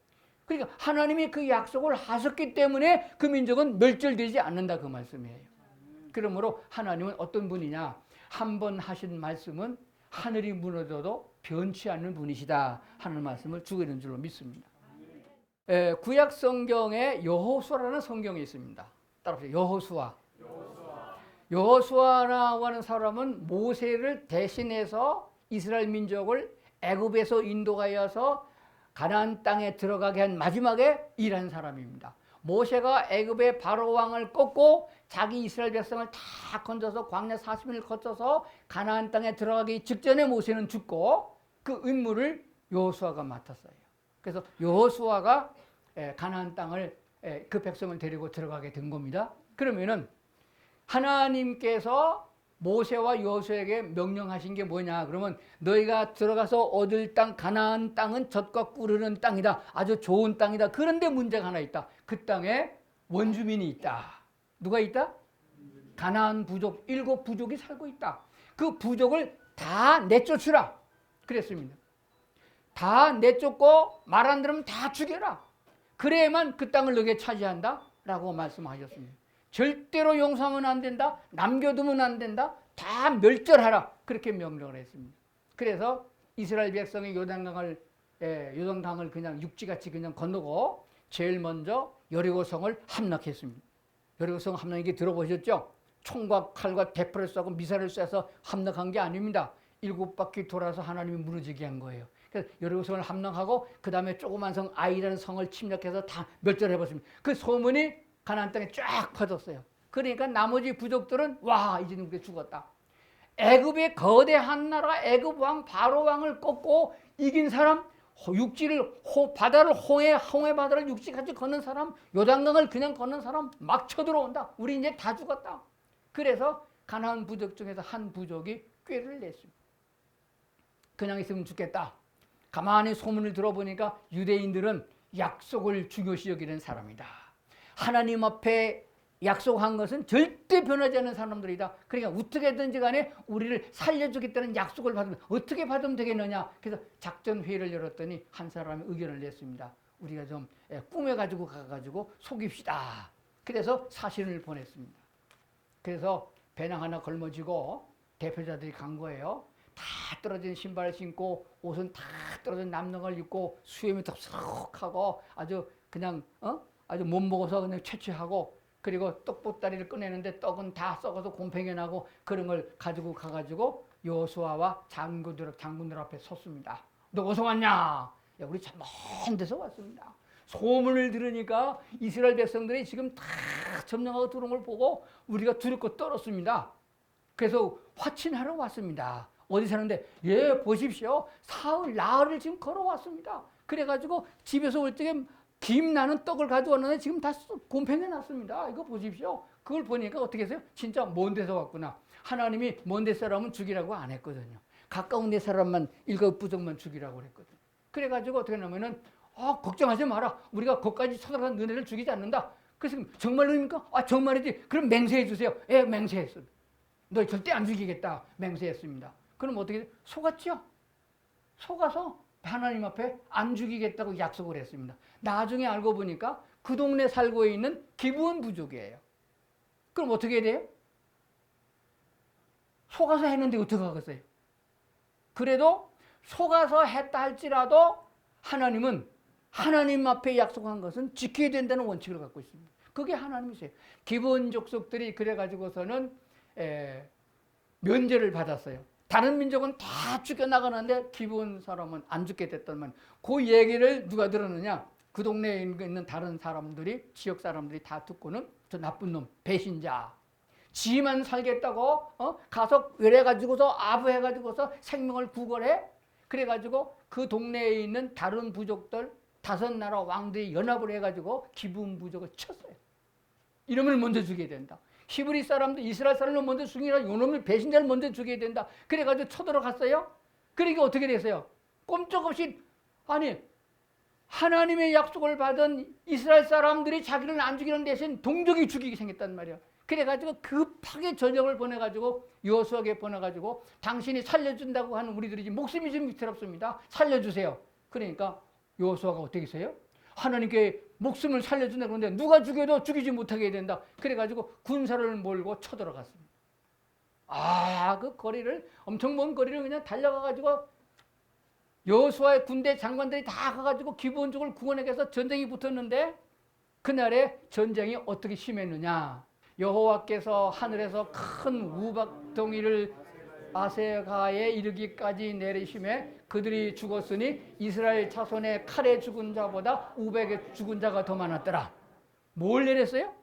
그러니까 하나님이 그 약속을 하셨기 때문에 그 민족은 멸절되지 않는다 그 말씀이에요. 그러므로 하나님은 어떤 분이냐? 한 번 하신 말씀은 하늘이 무너져도 변치 않는 분이시다 하는 말씀을 주고 있는 줄로 믿습니다. 구약 성경에 여호수아라는 성경이 있습니다. 따라하세요. 여호수아. 여호수아라고 하는 사람은 모세를 대신해서 이스라엘 민족을 애굽에서 인도하여서 가나안 땅에 들어가게 한 마지막에 일한 사람입니다. 모세가 애굽의 바로 왕을 꺾고 자기 이스라엘 백성을 다 건져서 광야 40년을 거쳐서 가나안 땅에 들어가기 직전에 모세는 죽고 그 임무를 여호수아가 맡았어요. 그래서 여호수아가 가나안 땅을 그 백성을 데리고 들어가게 된 겁니다. 그러면은 하나님께서 모세와 여호수아에게 명령하신 게 뭐냐? 그러면 너희가 들어가서 얻을 땅 가나안 땅은 젖과 꿀 흐르는 땅이다. 아주 좋은 땅이다. 그런데 문제가 하나 있다. 그 땅에 원주민이 있다. 누가 있다? 가나안 부족 7부족이 살고 있다. 그 부족을 다 내쫓으라 그랬습니다. 다 내쫓고 말 안 들으면 다 죽여라. 그래야만 그 땅을 너에게 차지한다 라고 말씀하셨습니다. 절대로 용서하면 안 된다. 남겨두면 안 된다. 다 멸절하라. 그렇게 명령을 했습니다. 그래서 이스라엘 백성이 요단강을 그냥 육지같이 그냥 건너고 제일 먼저 여리고성을 함락했습니다. 여리고성 함락이 들어보셨죠? 총과 칼과 대포를 쏘고 미사를 쏴서 함락한 게 아닙니다. 7바퀴 돌아서 하나님이 무너지게 한 거예요. 그래서 여리고성을 함락하고 그 다음에 조그만 성 아이라는 성을 침략해서 다 멸절해버렸습니다. 그 소문이 가나안 땅에 쫙 퍼졌어요. 그러니까 나머지 부족들은 와 이제는 우리가 죽었다. 애굽의 거대한 나라 애굽 왕 바로 왕을 꺾고 이긴 사람, 육지를 바다를 홍해 바다를 육지같이 걷는 사람, 요단강을 그냥 걷는 사람 막 쳐들어온다. 우리 이제 다 죽었다. 그래서 가나안 부족 중에서 한 부족이 꾀를 냈습니다. 그냥 있으면 죽겠다. 가만히 소문을 들어보니까 유대인들은 약속을 중요시 여기는 사람이다. 하나님 앞에 약속한 것은 절대 변하지 않는 사람들이다. 그러니까 어떻게든지 간에 우리를 살려주겠다는 약속을 받으면 어떻게 받으면 되겠느냐. 그래서 작전회의를 열었더니 한 사람이 의견을 냈습니다. 우리가 좀 꾸며가지고 가가지고 속입시다. 그래서 사신을 보냈습니다. 그래서 배낭 하나 걸머지고 대표자들이 간 거예요. 다 떨어진 신발을 신고 옷은 다 떨어진 남능을 입고 수염이 덥석하고 아주 그냥 아주 못 먹어서 그냥 채취하고 그리고 떡보따리를 꺼내는데 떡은 다 썩어서 곰팡이 나고 그런 걸 가지고 가가지고 여호수아와 장군들 앞에 섰습니다. 너 어디서 왔냐? 야, 우리 참 먼 데서 왔습니다. 소문을 들으니까 이스라엘 백성들이 지금 다 점령하고 들어온 걸 보고 우리가 두렵고 떨었습니다. 그래서 화친하러 왔습니다. 어디 사는데? 예, 보십시오. 사흘, 나흘을 지금 걸어왔습니다. 그래가지고 집에서 올 적에 김 나는 떡을 가져왔는데 지금 다 곰팡이 났습니다. 이거 보십시오. 그걸 보니까 어떻게 했어요? 진짜 먼 데서 왔구나. 하나님이 먼 데 사람은 죽이라고 안 했거든요. 가까운 데 사람만 7부족만 죽이라고 그랬거든요. 그래가지고 어떻게 하냐면은 걱정하지 마라. 우리가 거기까지 쳐들어간 너네를 죽이지 않는다. 그래서 정말로입니까? 정말이지. 그럼 맹세해 주세요. 예, 맹세했어요. 너 절대 안 죽이겠다. 맹세했습니다. 그럼 어떻게 돼요? 속았죠? 속아서 하나님 앞에 안 죽이겠다고 약속을 했습니다. 나중에 알고 보니까 그 동네 살고 있는 기브온 부족이에요. 그럼 어떻게 돼요? 속아서 했는데 어떻게 하겠어요? 그래도 속아서 했다 할지라도 하나님은 하나님 앞에 약속한 것은 지켜야 된다는 원칙을 갖고 있습니다. 그게 하나님이세요. 기브온 족속들이 그래가지고서는 면제를 받았어요. 다른 민족은 다 죽여나가는데 기브온 사람은 안 죽게 됐더만 그 얘기를 누가 들었느냐? 그 동네에 있는 다른 사람들이 지역 사람들이 다 듣고는 저 나쁜 놈 배신자 지만 살겠다고 가서 이래가지고서 아부해가지고서 생명을 구걸해. 그래가지고 그 동네에 있는 다른 부족들 5나라 왕들이 연합을 해가지고 기브온 부족을 쳤어요. 이놈을 먼저 죽여야 된다. 히브리 사람들 이스라엘 사람을 먼저 죽이라. 이놈을 배신자를 먼저 죽여야 된다. 그래가지고 쳐들어갔어요. 그러니까 어떻게 됐어요? 꼼짝없이 하나님의 약속을 받은 이스라엘 사람들이 자기를 안 죽이는 대신 동족이 죽이게 생겼단 말이야. 그래가지고 급하게 전역을 보내가지고 여호수아에게 보내가지고 당신이 살려준다고 하는 우리들이 목숨이 좀 위태롭습니다. 살려주세요. 그러니까 여호수아가 어떻게 했어요? 하나님께 목숨을 살려준다 그러는데 누가 죽여도 죽이지 못하게 해야 된다. 그래가지고 군사를 몰고 쳐들어갔습니다. 그 거리를 엄청 먼 거리를 그냥 달려가가지고 여호수아의 군대 장관들이 다 가가지고 기브온족을 구원하기 위해서 전쟁이 붙었는데 그날에 전쟁이 어떻게 심했느냐. 여호와께서 하늘에서 큰 우박덩이를 아세가에 이르기까지 내리심에 그들이 죽었으니 이스라엘 자손의 칼에 죽은 자보다 우박에 죽은 자가 더 많았더라. 뭘 내렸어요?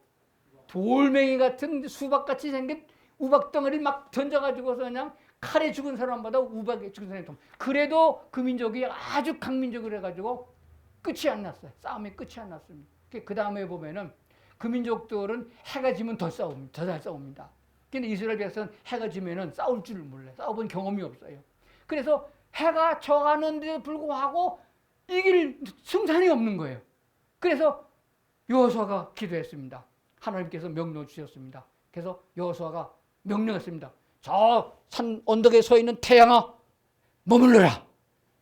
돌멩이 같은 수박같이 생긴 우박덩이를 막 던져가지고서 그냥 칼에 죽은 사람보다 우박에 죽은 사람이 더 많아. 그래도 그 민족이 아주 강민족을 해가지고 끝이 안 났어요. 싸움이 끝이 안 났습니다. 그 다음에 보면은 그 민족들은 해가 지면 더 잘 싸웁니다. 근데 이스라엘 백성은 해가 지면은 싸울 줄을 몰라요. 싸워본 경험이 없어요. 그래서 해가 져가는데도 불구하고 이길 승산이 없는 거예요. 그래서 여호수아가 기도했습니다. 하나님께서 명령 주셨습니다. 그래서 여호수아가 명령했습니다. 저 산 언덕에 서 있는 태양아 머물러라.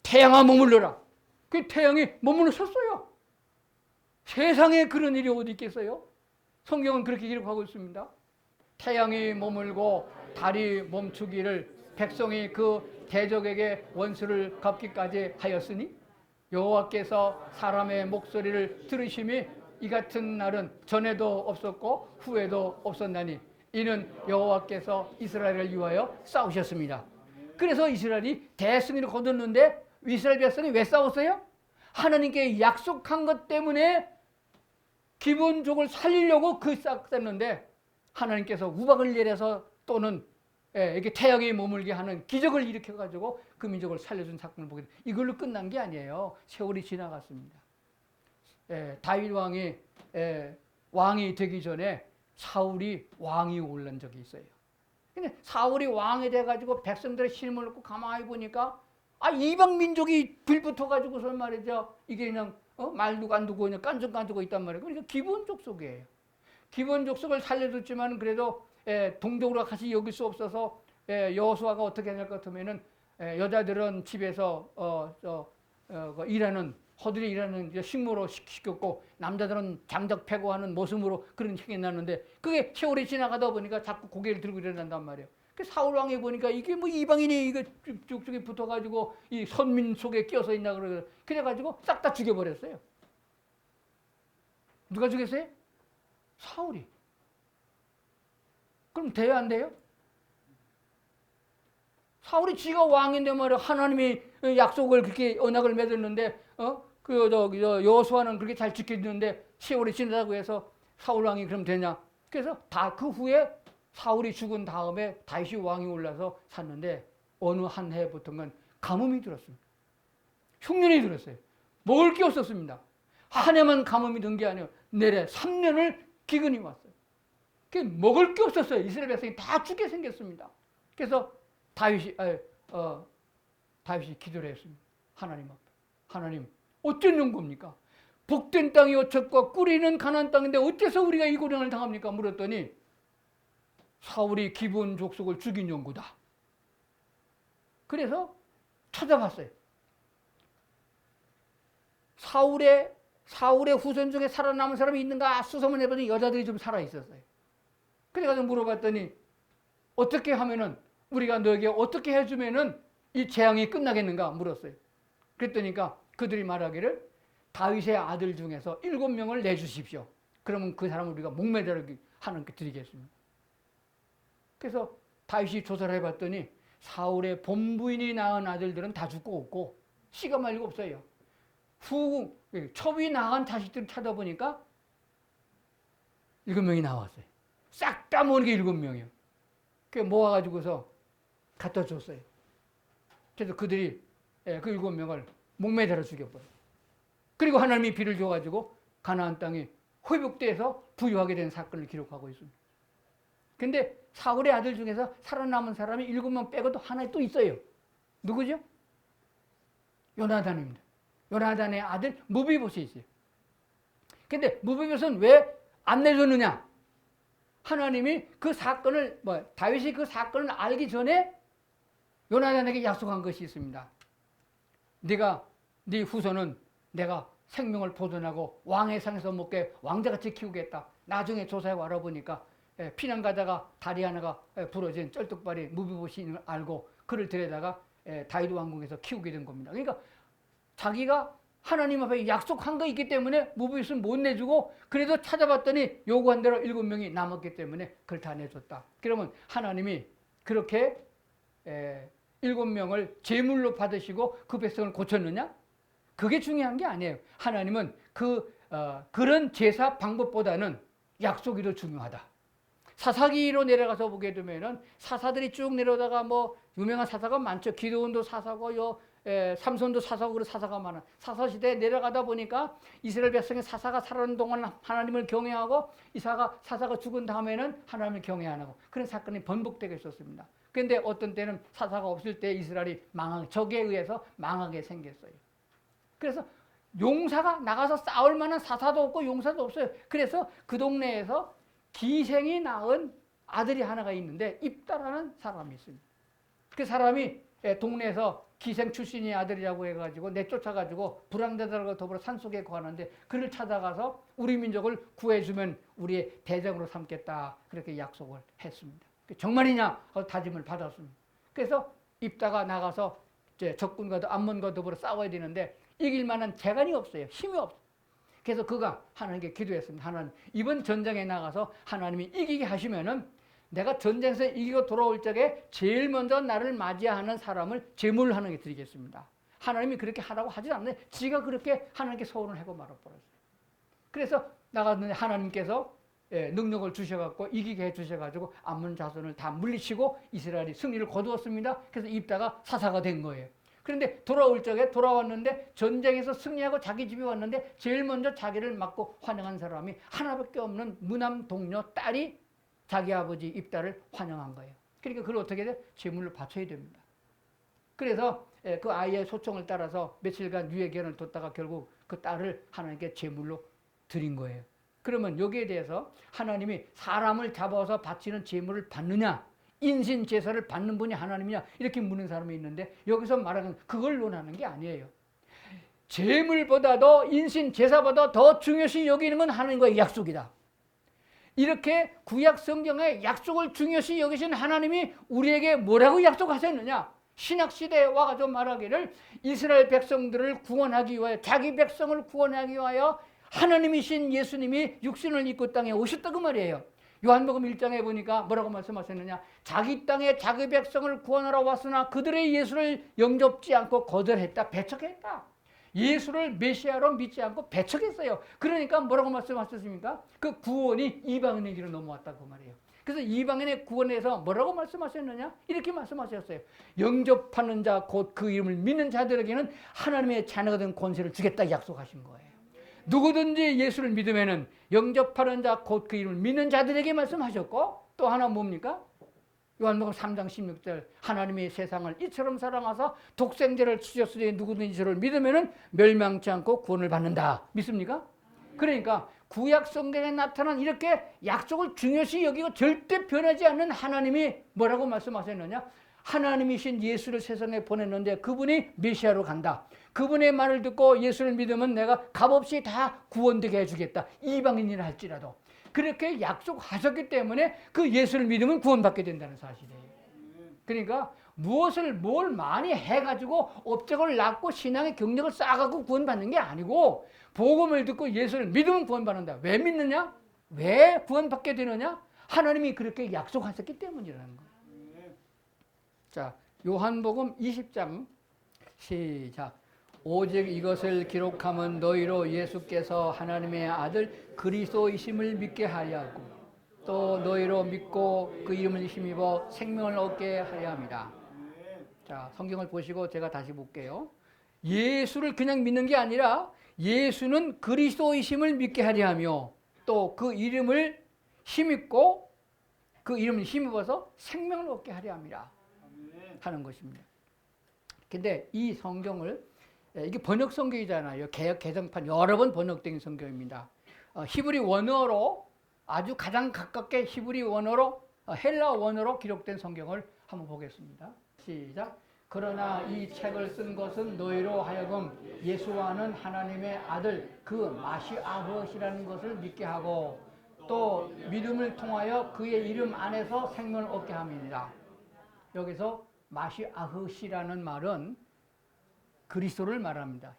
태양아 머물러라. 그 태양이 머물러 섰어요. 세상에 그런 일이 어디 있겠어요? 성경은 그렇게 기록하고 있습니다. 태양이 머물고 달이 멈추기를 백성이 그 대적에게 원수를 갚기까지 하였으니 여호와께서 사람의 목소리를 들으심이 이 같은 날은 전에도 없었고 후에도 없었나니 이는 여호와께서 이스라엘을 위하여 싸우셨습니다. 그래서 이스라엘이 대승리를 거뒀는데 이스라엘 백성이 왜 싸웠어요? 하나님께 약속한 것 때문에 기브온족을 살리려고 싸웠는데 하나님께서 우박을 내려서 또는 이렇게 태양이 머물게 하는 기적을 일으켜가지고 그 민족을 살려준 사건을 보게 됩니다. 이걸로 끝난 게 아니에요. 세월이 지나갔습니다. 다윗 왕이 되기 전에 사울이 왕이 올란 적이 있어요. 근데 사울이 왕이 돼가지고 백성들의 힘을 놓고 가만히 보니까 이방 민족이 불붙어가지고서 말이죠. 이게 그냥 말도 안 두고 그냥 깐죽깐죽고 있단 말이에요. 그러니까 기브온족 속이에요. 기브온족 속을 살려줬지만 그래도 동족으로 같이 여길 수 없어서 여호수아가 어떻게 할 것 같으면은 여자들은 집에서 일하는 허들이 일하는 식모로 시켰고 남자들은 장작 패고 하는 모습으로 그런 형이 났는데 그게 세월이 지나가다 보니까 자꾸 고개를 들고 일어난단 말이에요. 그 사울 왕이 보니까 이게 뭐 이방인이 이거 쭉쭉이 붙어가지고 이 선민 속에 끼어서 있나 그래가지고 싹 다 죽여버렸어요. 누가 죽였어요? 사울이. 그럼 돼요 안 돼요? 사울이 지가 왕인데 말이야. 하나님이 약속을 그렇게 언약을 맺었는데 여호수아는 그렇게 잘 지켰는데 세월이 지나다고 해서 사울 왕이 그럼 되냐? 그래서 다 그 후에 사울이 죽은 다음에 다윗이 왕이 올라서 샀는데 어느 한 해부터는 가뭄이 들었습니다. 흉년이 들었어요. 먹을 게 없었습니다. 한 해만 가뭄이 든 게 아니에요. 내래 3년을 기근이 왔어요. 먹을 게 없었어요. 이스라엘 백성이 다 죽게 생겼습니다. 그래서 다윗이 기도를 했습니다. 하나님 앞에. 하나님, 어쩌는 겁니까? 복된 땅이 어쨌고 꿀이는 가나안 땅인데 어째서 우리가 이 고난을 당합니까? 물었더니 사울이 기브온 족속을 죽인 연구다. 그래서 찾아봤어요. 사울의 후손 중에 살아남은 사람이 있는가 수소문 해보니 여자들이 좀 살아있었어요. 그래가지고 물어봤더니 어떻게 하면은 우리가 너에게 어떻게 해주면은 이 재앙이 끝나겠는가 물었어요. 그랬더니까 그들이 말하기를 다윗의 아들 중에서 7명을 내주십시오. 그러면 그 사람을 우리가 목매달게 하나님께 드리겠습니다. 그래서 다윗이 조사를 해봤더니 사울의 본부인이 낳은 아들들은 다 죽고 없고 씨가 말리고 없어요. 첩이 낳은 자식들을 찾아보니까 7명이 나왔어요. 싹 다 모은 게 7명이에요. 그 모아가지고서 갖다 줬어요. 그래서 그들이 그 7명을 목매달아 죽여버려요. 그리고 하나님이 비를 줘가지고 가나안 땅이 회복돼서 부유하게 된 사건을 기록하고 있습니다. 근데 사울의 아들 중에서 살아남은 사람이 7명 빼고도 하나 또 있어요. 누구죠? 요나단입니다. 요나단의 아들 무비봇이 있어요. 근데 무비봇은 왜 안 내줬느냐? 하나님이 그 사건을 다윗이 그 사건을 알기 전에 요나단에게 약속한 것이 있습니다. 네가 네 후손은 내가 생명을 보존하고 왕의 상에서 먹게 왕자같이 키우겠다. 나중에 조사해 알아보니까 피난 가다가 다리 하나가 부러진 쩔뚝발이 무비보시인 걸 알고 그를 데려다가 다윗 왕궁에서 키우게 된 겁니다. 그러니까 자기가 하나님 앞에 약속한 거 있기 때문에 무비보시는 못 내주고 그래도 찾아봤더니 요구한 대로 7명이 남았기 때문에 그걸 다 내줬다. 그러면 하나님이 그렇게 7명을 제물로 받으시고 그 백성을 고쳤느냐? 그게 중요한 게 아니에요. 하나님은 그런 제사 방법보다는 약속이 더 중요하다. 사사기로 내려가서 보게 되면은 사사들이 쭉 내려오다가 유명한 사사가 많죠. 기드온도 사사고 삼손도 사사고 그런 사사가 많아. 사사 시대에 내려가다 보니까 이스라엘 백성의 사사가 살아있는 동안 하나님을 경외하고 사사가 죽은 다음에는 하나님을 경외 안 하고 그런 사건이 번복되게 있었습니다. 그런데 어떤 때는 사사가 없을 때 이스라엘이 적에 의해서 망하게 생겼어요. 그래서 용사가 나가서 싸울 만한 사사도 없고 용사도 없어요. 그래서 그 동네에서 기생이 낳은 아들이 하나가 있는데 입다라는 사람이 있습니다. 그 사람이 동네에서 기생 출신의 아들이라고 해가지고 내쫓아가지고 불황자들과 더불어 산속에 거하는데 그를 찾아가서 우리 민족을 구해주면 우리의 대장으로 삼겠다 그렇게 약속을 했습니다. 정말이냐 하고 다짐을 받았습니다. 그래서 입다가 나가서 적군과 암몬과 더불어 싸워야 되는데 이길 만한 재간이 없어요. 힘이 없어요. 그래서 그가 하나님께 기도했습니다. 하나님, 이번 전쟁에 나가서 하나님이 이기게 하시면은 내가 전쟁에서 이기고 돌아올 적에 제일 먼저 나를 맞이하는 사람을 제물로 하나님께 드리겠습니다. 하나님이 그렇게 하라고 하지 않는데 지가 그렇게 하나님께 소원을 하고 말아버렸어요. 그래서 나갔는데 하나님께서 능력을 주셔갖고 이기게 해주셔가지고 암몬 자손을 다 물리치고 이스라엘이 승리를 거두었습니다. 그래서 입다가 사사가 된 거예요. 그런데 돌아올 적에 돌아왔는데 전쟁에서 승리하고 자기 집에 왔는데 제일 먼저 자기를 맞고 환영한 사람이 하나밖에 없는 무남 동료 딸이 자기 아버지 입다를 환영한 거예요. 그러니까 그걸 어떻게 돼? 제물로 바쳐야 됩니다. 그래서 그 아이의 소청을 따라서 며칠간 유예견을 뒀다가 결국 그 딸을 하나님께 제물로 드린 거예요. 그러면 여기에 대해서 하나님이 사람을 잡아서 바치는 제물을 받느냐? 인신 제사를 받는 분이 하나님이냐 이렇게 묻는 사람이 있는데 여기서 말하는 그걸 논하는 게 아니에요. 제물보다도 인신 제사보다 더 중요시 여기는 건 하나님과의 약속이다. 이렇게 구약 성경의 약속을 중요시 여기신 하나님이 우리에게 뭐라고 약속하셨느냐? 신약 시대에 와가지고 말하기를 이스라엘 백성들을 구원하기 위하여 자기 백성을 구원하기 위하여 하나님이신 예수님이 육신을 입고 땅에 오셨다고 말이에요. 요한복음 1장에 보니까 뭐라고 말씀하셨느냐? 자기 땅에 자기 백성을 구원하러 왔으나 그들의 예수를 영접지 않고 거절했다, 배척했다. 예수를 메시아로 믿지 않고 배척했어요. 그러니까 뭐라고 말씀하셨습니까? 그 구원이 이방인에게로 넘어왔다고 말이에요. 그래서 이방인의 구원에서 뭐라고 말씀하셨느냐? 이렇게 말씀하셨어요. 영접하는 자 곧 그 이름을 믿는 자들에게는 하나님의 자녀가 된 권세를 주겠다 약속하신 거예요. 누구든지 예수를 믿으면은 영접하는 자 곧 그 이름을 믿는 자들에게 말씀하셨고 또 하나 뭡니까? 요한복음 3장 16절 하나님이 세상을 이처럼 사랑하사 독생자를 주셨으니 누구든지 저를 믿으면은 멸망치 않고 구원을 받는다. 믿습니까? 그러니까 구약 성경에 나타난 이렇게 약속을 중요시 여기고 절대 변하지 않는 하나님이 뭐라고 말씀하셨느냐? 하나님이신 예수를 세상에 보냈는데 그분이 메시아로 간다. 그분의 말을 듣고 예수를 믿으면 내가 값없이 다 구원되게 해주겠다. 이방인이라 할지라도. 그렇게 약속하셨기 때문에 그 예수를 믿으면 구원받게 된다는 사실이에요. 그러니까 뭘 많이 해가지고 업적을 낳고 신앙의 경력을 쌓아갖고 구원받는 게 아니고 복음을 듣고 예수를 믿으면 구원받는다. 왜 믿느냐? 왜 구원받게 되느냐? 하나님이 그렇게 약속하셨기 때문이라는 거예요. 자, 요한복음 20장 시작. 오직 이것을 기록하면 너희로 예수께서 하나님의 아들 그리스도이심을 믿게 하려 하고 또 너희로 믿고 그 이름을 힘입어 생명을 얻게 하려 합니다. 자, 성경을 보시고 제가 다시 볼게요. 예수를 그냥 믿는 게 아니라 예수는 그리스도이심을 믿게 하려 하며 또 그 이름을 힘입고 그 이름을 힘입어서 생명을 얻게 하려 합니다. 하는 것입니다. 근데 이 성경을 이게 번역 성경이잖아요. 개역 개정판 여러 번 번역된 성경입니다. 히브리 원어로 아주 가장 가깝게 히브리 원어로 헬라 원어로 기록된 성경을 한번 보겠습니다. 시작. 그러나 이 책을 쓴 것은 너희로 하여금 예수와는 하나님의 아들 그 마시아흐시라는 것을 믿게 하고 또 믿음을 통하여 그의 이름 안에서 생명을 얻게 함이니라. 여기서 마시아흐시라는 말은 그리스도를 말합니다.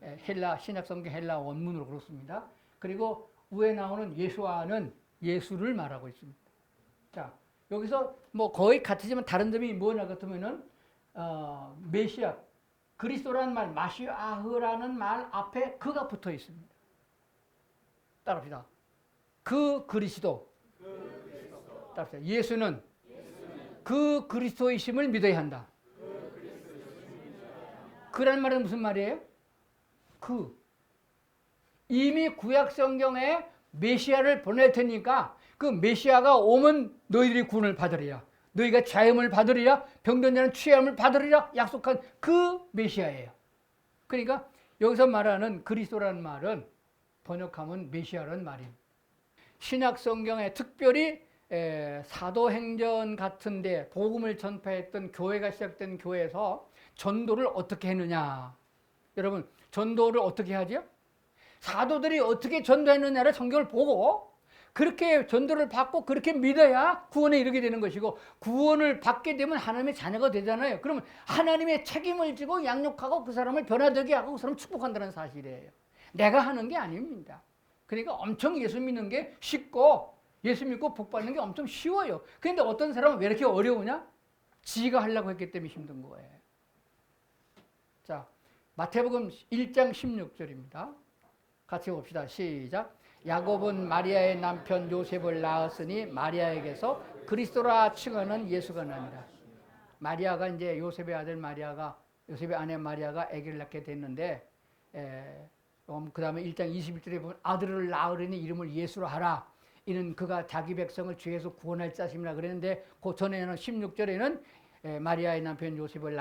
헬라 신약성경 헬라 원문으로 그렇습니다. 그리고 위에 나오는 예수와는 예수를 말하고 있습니다. 자, 여기서 뭐 거의 같으지만 다른 점이 뭐냐 같으면은 메시아 그리스도라는 말 마시아흐라는 말 앞에 그가 붙어 있습니다. 따라합시다. 그 그리스도. 따라합시다. 예수는 그 그리스도이심을 믿어야 한다. 그란 말은 무슨 말이에요? 이미 구약 성경에 메시아를 보낼 테니까 그 메시아가 오면 너희들이 구원을 받으리라. 너희가 자임을 받으리라. 병든 자는 취함을 받으리라. 약속한 그 메시아예요. 그러니까 여기서 말하는 그리스도라는 말은 번역하면 메시아라는 말입니다. 신약 성경에 특별히 사도행전 같은데 복음을 전파했던 교회가 시작된 교회에서 전도를 어떻게 했느냐. 여러분 전도를 어떻게 하죠? 사도들이 어떻게 전도했느냐를 성경을 보고 그렇게 전도를 받고 그렇게 믿어야 구원에 이르게 되는 것이고 구원을 받게 되면 하나님의 자녀가 되잖아요. 그러면 하나님의 책임을 지고 양육하고 그 사람을 변화되게 하고 그 사람을 축복한다는 사실이에요. 내가 하는 게 아닙니다. 그러니까 엄청 예수 믿는 게 쉽고 예수 믿고 복 받는 게 엄청 쉬워요. 그런데 어떤 사람은 왜 이렇게 어려우냐? 지가 하려고 했기 때문에 힘든 거예요. 자, 마태복음 1장 16절입니다. 같이 봅시다. 시작. 야곱은 마리아의 남편 요셉을 낳았으니 마리아에게서 그리스도라 칭하는 예수가 나니라. 마리아가 이제 요셉의 아들 마리아가 요셉의 아내 마리아가 아기를 낳게 됐는데 그 다음에 1장 21절에 보면 아들을 낳으려니 이름을 예수로 하라. 이는 그가 자기 백성을 죄에서 구원할 자심이라 그랬는데 그 전에는 16절에는 마리아의 남편 요셉을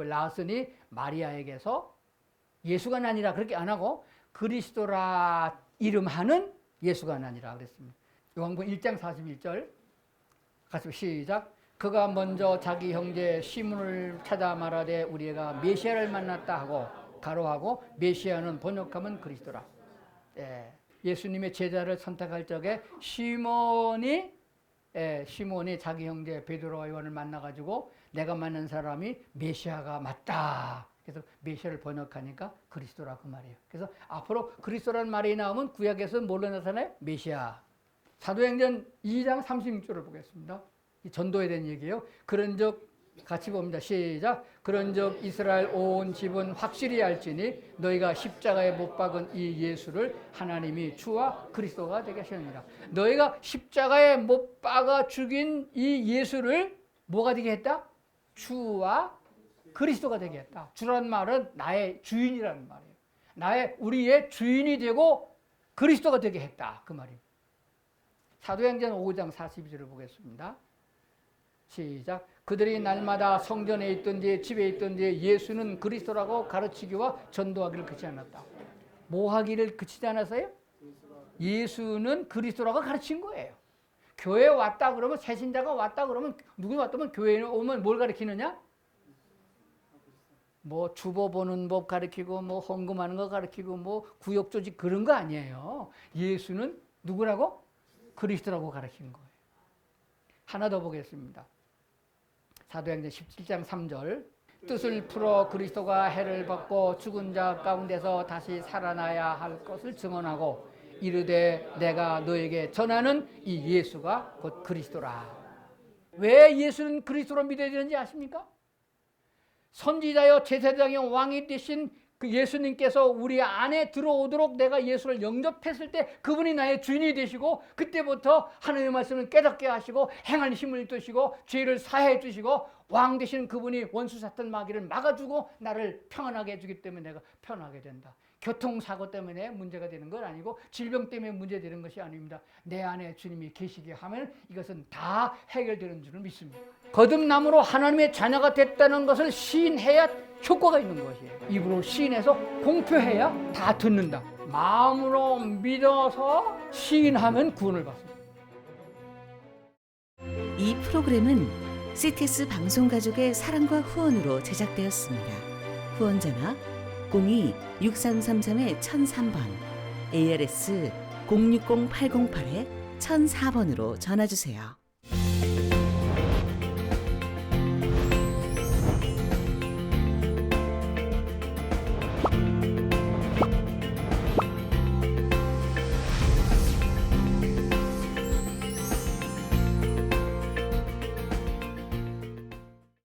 낳았으니 마리아에게서 예수가 나니라 그렇게 안 하고 그리스도라 이름하는 예수가 나니라 그랬습니다. 요한복음 1장 41절 같이 시작. 그가 먼저 자기 형제 시몬을 찾아 말하되 우리가 메시아를 만났다 하고 가로하고 메시아는 번역하면 그리스도라. 예수님의 제자를 선택할 적에 시몬이 자기 형제 베드로와 요한을 만나가지고 내가 만난 사람이 메시아가 맞다. 그래서 메시아를 번역하니까 그리스도라 그 말이에요. 그래서 앞으로 그리스도라는 말이 나오면 구약에서 뭘로 나타나요? 메시아. 사도행전 2장 36절을 보겠습니다. 전도에 대한 얘기예요. 그런즉 같이 봅니다. 시작. 그런즉 이스라엘 온 집은 확실히 알지니 너희가 십자가에 못 박은 이 예수를 하나님이 주와 그리스도가 되게 하시느니라. 너희가 십자가에 못 박아 죽인 이 예수를 뭐가 되게 했다? 주와 그리스도가 되게 했다. 주라는 말은 나의 주인이라는 말이에요. 우리의 주인이 되고 그리스도가 되게 했다. 그 말입니다. 사도행전 5장 42절을 보겠습니다. 시작. 그들이 날마다 성전에 있든지 집에 있든지 예수는 그리스도라고 가르치기와 전도하기를 그치지 않았다. 뭐 하기를 그치지 않았어요? 예수는 그리스도라고 가르친 거예요. 교회에 왔다 그러면 새신자가 왔다 그러면 누구 왔다면 교회에 오면 뭘 가르치느냐? 뭐 주보 보는 법 가르치고 뭐 헌금하는 거 가르치고 뭐 구역 조직 그런 거 아니에요. 예수는 누구라고? 그리스도라고 가르치는 거예요. 하나 더 보겠습니다. 사도행전 17장 3절. 뜻을 풀어 그리스도가 해를 받고 죽은 자 가운데서 다시 살아나야 할 것을 증언하고 이르되 내가 너에게 전하는 이 예수가 곧 그리스도라. 왜 예수는 그리스도로 믿어야 되는지 아십니까? 선지자여 제사장의 왕이 되신 그 예수님께서 우리 안에 들어오도록 내가 예수를 영접했을 때 그분이 나의 주인이 되시고 그때부터 하나님의 말씀을 깨닫게 하시고 행할 힘을 주시고 죄를 사해 주시고 왕 되시는 그분이 원수 사탄 마귀를 막아주고 나를 평안하게 해주기 때문에 내가 편하게 된다. 교통사고 때문에 문제가 되는 건 아니고 질병 때문에 문제되는 것이 아닙니다. 내 안에 주님이 계시게 하면 이것은 다 해결되는 줄을 믿습니다. 거듭남으로 하나님의 자녀가 됐다는 것을 시인해야 효과가 있는 것이에요. 입으로 시인해서 공표해야 다 듣는다. 마음으로 믿어서 시인하면 구원을 받습니다. 이 프로그램은 CTS 방송가족의 사랑과 후원으로 제작되었습니다. 후원전화 02-6333-1003번, ARS 060-808-1004번으로 전화주세요.